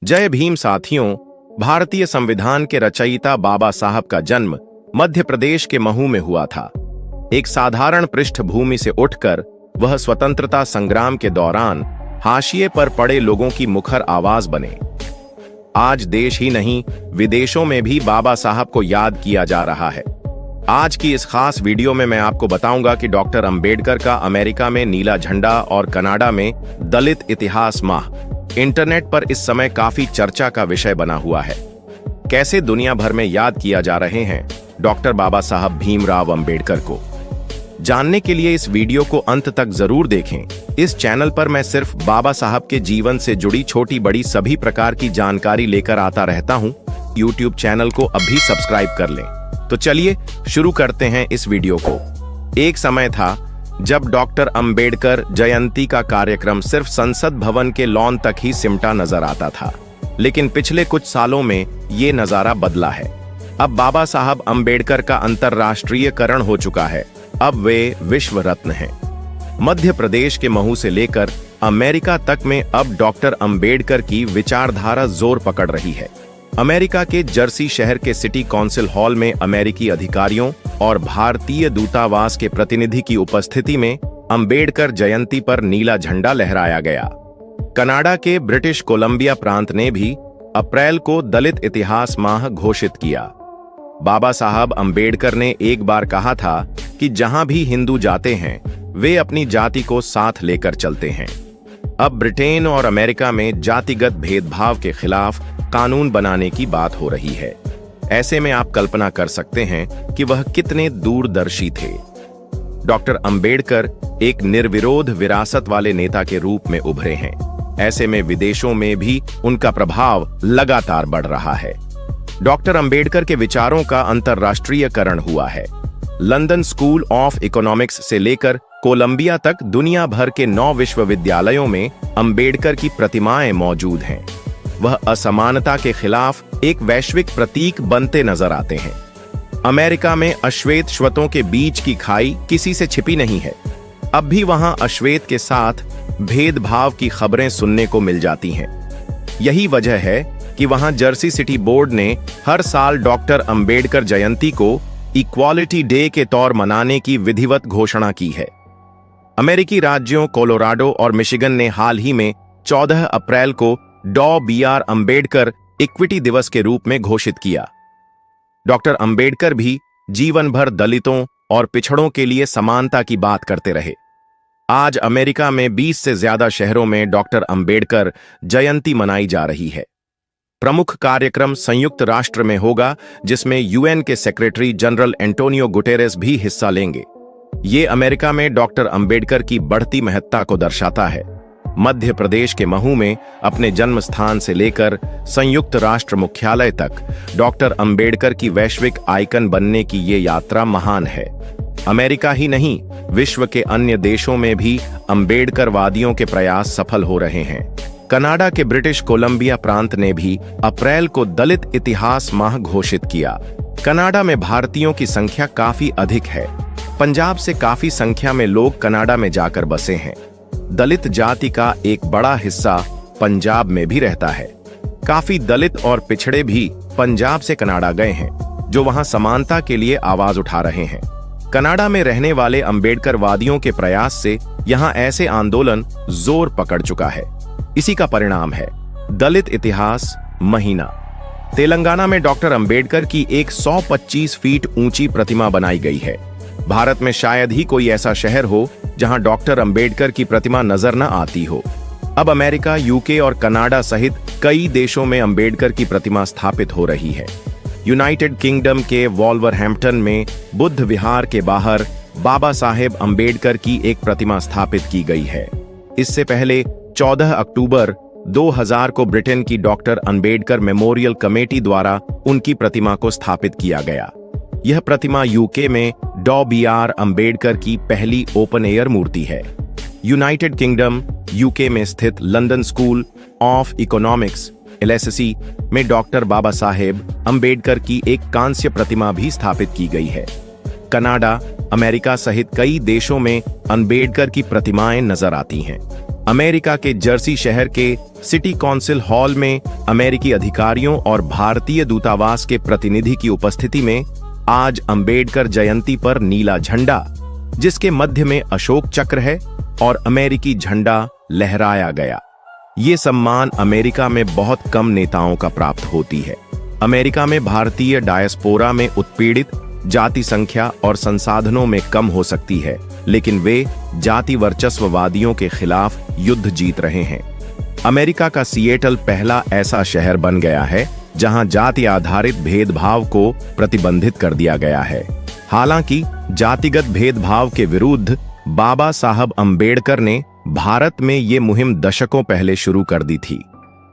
जय भीम साथियों। भारतीय संविधान के रचयिता बाबा साहब का जन्म मध्य प्रदेश के महू में हुआ था। एक साधारण पृष्ठभूमि से उठकर वह स्वतंत्रता संग्राम के दौरान हाशिए पर पड़े लोगों की मुखर आवाज बने। आज देश ही नहीं, विदेशों में भी बाबा साहब को याद किया जा रहा है। आज की इस खास वीडियो में मैं आपको बताऊंगा कि डॉक्टर अंबेडकर का अमेरिका में नीला झंडा और कनाडा में दलित इतिहास माह इंटरनेट पर इस समय काफी चर्चा का विषय बना हुआ है। कैसे दुनिया भर में याद किया जा रहे हैं डॉक्टर बाबा साहब भीमराव अंबेडकर को। जानने के लिए इस वीडियो को अंत तक जरूर देखें। इस चैनल पर मैं सिर्फ बाबा साहब के जीवन से जुड़ी छोटी बड़ी सभी प्रकार की जानकारी लेकर आता रहता हूं। YouTube चैनल को अभी सब्सक्राइब कर लें। तो चलिए शुरू करते हैं इस वीडियो को। एक समय था जब डॉक्टर अंबेडकर जयंती का कार्यक्रम सिर्फ संसद भवन के लॉन तक ही सिमटा नजर आता था, लेकिन पिछले कुछ सालों में ये नजारा बदला है। अब बाबा साहब अंबेडकर का अंतर्राष्ट्रीयकरण हो चुका है। अब वे विश्व रत्न हैं। मध्य प्रदेश के महू से लेकर अमेरिका तक में अब डॉक्टर अंबेडकर की विचारधारा जोर पकड़ रही है। अमेरिका के जर्सी शहर के सिटी काउंसिल हॉल में अमेरिकी अधिकारियों और भारतीय दूतावास के प्रतिनिधि की उपस्थिति में अंबेडकर जयंती पर नीला झंडा लहराया गया। कनाडा के ब्रिटिश कोलंबिया प्रांत ने भी अप्रैल को दलित इतिहास माह घोषित किया। बाबा साहब अंबेडकर ने एक बार कहा था कि जहां भी हिंदू जाते हैं वे अपनी जाति को साथ लेकर चलते हैं। अब ब्रिटेन और अमेरिका में जातिगत भेदभाव के खिलाफ कानून बनाने की बात हो रही है। ऐसे में आप कल्पना कर सकते हैं कि वह कितने दूरदर्शी थे। डॉक्टर अंबेडकर एक निर्विरोध विरासत वाले नेता के रूप में उभरे हैं। ऐसे में विदेशों में भी उनका प्रभाव लगातार बढ़ रहा है। डॉक्टर अंबेडकर के विचारों का अंतर्राष्ट्रीयकरण हुआ है। लंदन स्कूल ऑफ इकोनॉमिक्स से लेकर कोलंबिया तक दुनिया भर के 9 विश्वविद्यालयों में अंबेडकर की प्रतिमाएं मौजूद हैं। वह असमानता के खिलाफ एक वैश्विक प्रतीक बनते नजर आते हैं। अमेरिका में अश्वेत श्वेतों के बीच की खाई किसी से छिपी नहीं है। अब भी वहां अश्वेत के साथ भेदभाव की खबरें सुनने को मिल जाती हैं। यही वजह है कि वहां जर्सी सिटी बोर्ड ने हर साल डॉक्टर अंबेडकर जयंती को इक्वालिटी डे के तौर मनाने की विधिवत घोषणा की है। अमेरिकी राज्यों कोलोराडो और मिशिगन ने हाल ही में 14 अप्रैल को डॉ. अंबेडकर इक्विटी दिवस के रूप में घोषित किया। डॉक्टर अंबेडकर भी जीवन भर दलितों और पिछड़ों के लिए समानता की बात करते रहे। आज अमेरिका में 20 से ज्यादा शहरों में डॉक्टर अंबेडकर जयंती मनाई जा रही है। प्रमुख कार्यक्रम संयुक्त राष्ट्र में होगा, जिसमें यूएन के सेक्रेटरी जनरल एंटोनियो गुटेरेस भी हिस्सा लेंगे। ये अमेरिका में डॉक्टर अंबेडकर की बढ़ती महत्ता को दर्शाता है। मध्य प्रदेश के महू में अपने जन्म स्थान से लेकर संयुक्त राष्ट्र मुख्यालय तक डॉक्टर अंबेडकर की वैश्विक आइकन बनने की ये यात्रा महान है। अमेरिका ही नहीं, विश्व के अन्य देशों में भी अंबेडकरवादियों के प्रयास सफल हो रहे हैं। कनाडा के ब्रिटिश कोलंबिया प्रांत ने भी अप्रैल को दलित इतिहास माह घोषित किया। कनाडा में भारतीयों की संख्या काफी अधिक है। पंजाब से काफी संख्या में लोग कनाडा में जाकर बसे हैं। दलित जाति का एक बड़ा हिस्सा पंजाब में भी रहता है। काफी दलित और पिछड़े भी पंजाब से कनाडा गए हैं, जो वहां समानता के लिए आवाज उठा रहे हैं। कनाडा में रहने वाले अंबेडकरवादियों के प्रयास से यहां ऐसे आंदोलन जोर पकड़ चुका है। इसी का परिणाम है दलित इतिहास महीना। तेलंगाना में डॉक्टर अंबेडकर की एक 125 फीट ऊंची प्रतिमा बनाई गई है। भारत में शायद ही कोई ऐसा शहर हो जहां डॉक्टर अंबेडकर की प्रतिमा नजर न आती हो। अब अमेरिका, यूके और कनाडा सहित कई देशों में अंबेडकर की प्रतिमा स्थापित हो रही है। यूनाइटेड किंगडम के वॉल्वरहैम्पटन में बुद्ध विहार के बाहर बाबा साहेब अंबेडकर की एक प्रतिमा स्थापित की गई है। इससे पहले 14 अक्टूबर 2000 को ब्रिटेन की डॉक्टर अंबेडकर मेमोरियल कमेटी द्वारा उनकी प्रतिमा को स्थापित किया गया। यह प्रतिमा यूके में डॉ. अंबेडकर की पहली ओपन एयर मूर्ति है। यूनाइटेड किंगडम यूके में स्थित London school of economics LSE में डॉक्टर बाबा साहेब अंबेडकर की एक कांस्य प्रतिमा भी स्थापित की गई है। कनाडा, अमेरिका सहित कई देशों में अंबेडकर की प्रतिमाएं नजर आती हैं। अमेरिका के जर्सी शहर के सिटी काउंसिल हॉल में अमेरिकी अधिकारियों और भारतीय दूतावास के प्रतिनिधि की उपस्थिति में आज अंबेडकर जयंती पर नीला झंडा, जिसके मध्य में अशोक चक्र है, और अमेरिकी झंडा लहराया गया। ये सम्मान अमेरिका में बहुत कम नेताओं का प्राप्त होती है। अमेरिका में भारतीय डायस्पोरा में उत्पीड़ित जाति संख्या और संसाधनों में कम हो सकती है, लेकिन वे जाति वर्चस्ववादियों के खिलाफ युद्ध जीत रहे हैं। अमेरिका का सिएटल पहला ऐसा शहर बन गया है जहां जाति आधारित भेदभाव को प्रतिबंधित कर दिया गया है। हालांकि जातिगत भेदभाव के विरुद्ध बाबा साहब अंबेडकर ने भारत में ये मुहिम दशकों पहले शुरू कर दी थी।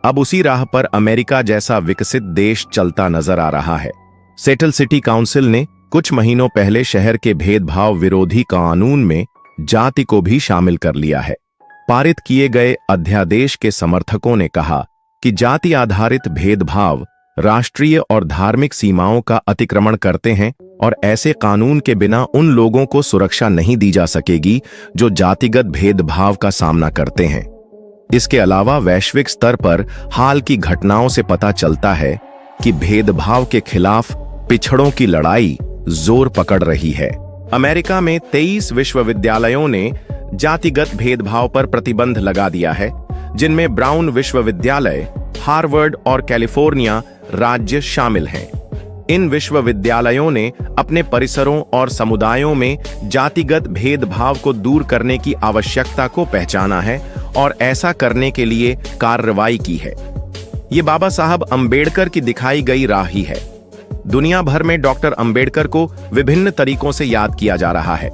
अब उसी राह पर अमेरिका जैसा विकसित देश चलता नजर आ रहा है। सेटल सिटी काउंसिल ने कुछ महीनों पहले शहर के भेदभाव विरोधी कानून में जाति को भी शामिल कर लिया है। पारित किए गए अध्यादेश के समर्थकों ने कहा कि जाति आधारित भेदभाव राष्ट्रीय और धार्मिक सीमाओं का अतिक्रमण करते हैं और ऐसे कानून के बिना उन लोगों को सुरक्षा नहीं दी जा सकेगी जो जातिगत भेदभाव का सामना करते हैं। इसके अलावा वैश्विक स्तर पर हाल की घटनाओं से पता चलता है कि भेदभाव के खिलाफ पिछड़ों की लड़ाई जोर पकड़ रही है। अमेरिका में 23 विश्वविद्यालयों ने जातिगत भेदभाव पर प्रतिबंध लगा दिया है, जिनमें ब्राउन विश्वविद्यालय, हार्वर्ड और कैलिफोर्निया राज्य शामिल हैं। इन विश्वविद्यालयों ने अपने परिसरों और समुदायों में जातिगत भेदभाव को दूर करने की आवश्यकता को पहचाना है और ऐसा करने के लिए कार्रवाई की है। ये बाबा साहब अंबेडकर की दिखाई गई राह ही है। दुनिया भर में डॉक्टर अंबेडकर को विभिन्न तरीकों से याद किया जा रहा है।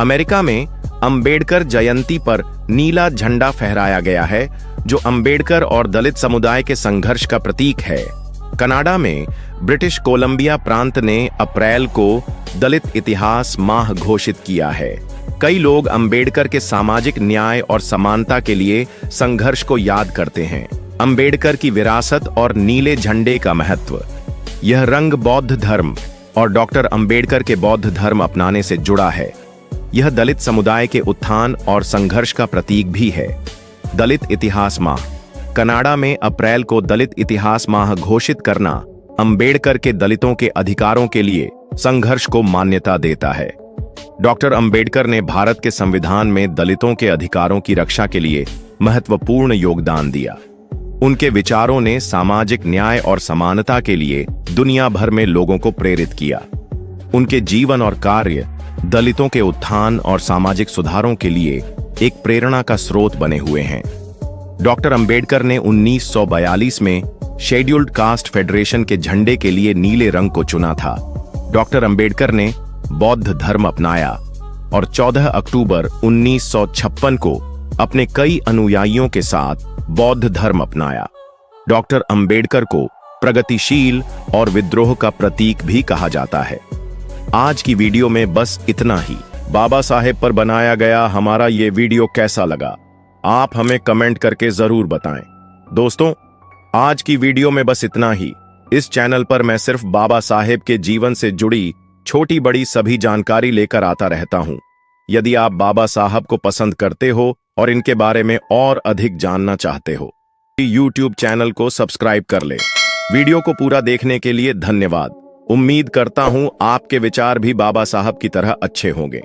अमेरिका में अंबेडकर जयंती पर नीला झंडा फहराया गया है, जो अंबेडकर और दलित समुदाय के संघर्ष का प्रतीक है। कनाडा में ब्रिटिश कोलंबिया प्रांत ने अप्रैल को दलित इतिहास माह घोषित किया है। कई लोग अंबेडकर के सामाजिक न्याय और समानता के लिए संघर्ष को याद करते हैं। अंबेडकर की विरासत और नीले झंडे का महत्व। यह रंग बौद्ध धर्म और डॉक्टर अंबेडकर के बौद्ध धर्म अपनाने से जुड़ा है। यह दलित समुदाय के उत्थान और संघर्ष का प्रतीक भी है। दलित इतिहास माह। कनाडा में अप्रैल को दलित इतिहास माह घोषित करना अंबेडकर के दलितों के अधिकारों के लिए संघर्ष को मान्यता देता है। डॉक्टर अंबेडकर ने भारत के संविधान में दलितों के अधिकारों की रक्षा के लिए महत्वपूर्ण योगदान दिया। उनके विचारों ने सामाजिक न्याय और समानता के लिए दुनिया भर में लोगों को प्रेरित किया। उनके जीवन और कार्य दलितों के उत्थान और सामाजिक सुधारों के लिए एक प्रेरणा का स्रोत बने हुए हैं। डॉक्टर अंबेडकर ने 1942 में शेड्यूल्ड कास्ट फेडरेशन के झंडे के लिए नीले रंग को चुना था। डॉक्टर अंबेडकर ने बौद्ध धर्म अपनाया और 14 अक्टूबर 1956 को अपने कई अनुयायियों के साथ बौद्ध धर्म अपनाया। डॉक्टर अंबेडकर को प्रगतिशील और विद्रोह का प्रतीक भी कहा जाता है। आज की वीडियो में बस इतना ही। बाबा साहेब पर बनाया गया हमारा ये वीडियो कैसा लगा, आप हमें कमेंट करके जरूर बताएं। दोस्तों, आज की वीडियो में बस इतना ही। इस चैनल पर मैं सिर्फ बाबा साहेब के जीवन से जुड़ी छोटी बड़ी सभी जानकारी लेकर आता रहता हूं। यदि आप बाबा साहब को पसंद करते हो और इनके बारे में और अधिक जानना चाहते हो, YouTube चैनल को सब्सक्राइब कर ले। वीडियो को पूरा देखने के लिए धन्यवाद। उम्मीद करता हूं आपके विचार भी बाबा साहब की तरह अच्छे होंगे।